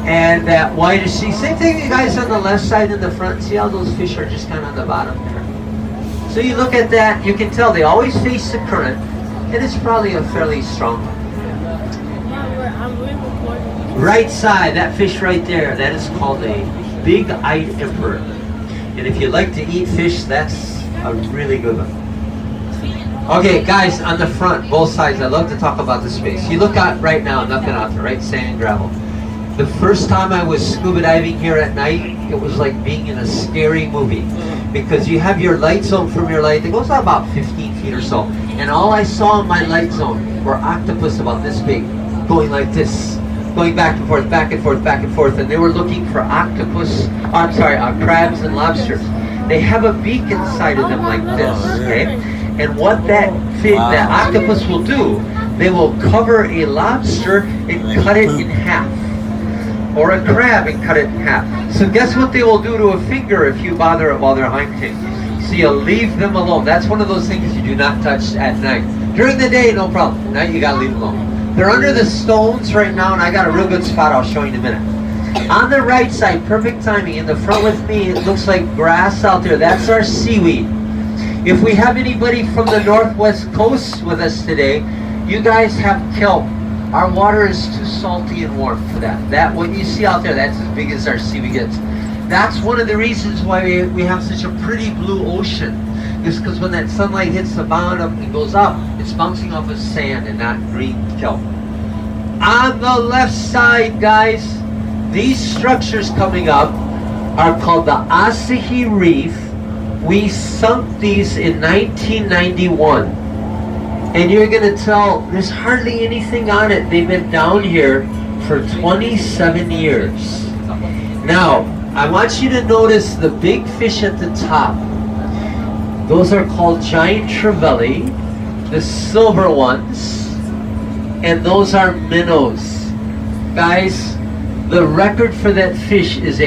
And that whitish sea. Same thing, you guys, on the left side and the front. See how those fish are just kind of on the bottom there? So you look at that, you can tell they always face the current, and it's probably a fairly strong one. Right side, that fish right there, that is called a big-eyed emperor. And if you like to eat fish, that's a really good one. Okay, guys, on the front, both sides, I love to talk about the space. You look out right now, nothing out there, right? Sand and gravel. The first time I was scuba diving here at night, it was like being in a scary movie. Because you have your light zone from your light, it goes out about 15 feet or so. And all I saw in my light zone were octopus about this big, going like this. Going back and forth, back and forth, back and forth. And they were looking for crabs and lobsters. They have a beak inside of them like this, okay? And what that octopus will do, they will cover a lobster and cut it in half. Or a crab and cut it in half. So guess what they will do to a finger if you bother it while they're hunting? So you leave them alone. That's one of those things you do not touch at night. During the day, no problem. At night, you gotta leave them alone. They're under the stones right now, and I got a real good spot I'll show you in a minute. On the right side, perfect timing. In the front with me, it looks like grass out there. That's our seaweed. If we have anybody from the northwest coast with us today, you guys have kelp. Our water is too salty and warm for that. That what you see out there, that's as big as our seaweed gets. That's one of the reasons why we have such a pretty blue ocean. Is because when that sunlight hits the bottom and goes up, it's bouncing off of sand and not green kelp. On the left side, guys, these structures coming up are called the Asahi Reef. We sunk these in 1991. And you're going to tell there's hardly anything on it. They've been down here for 27 years. Now, I want you to notice the big fish at the top. Those are called giant trevally, the silver ones, and those are minnows. Guys, the record for that fish is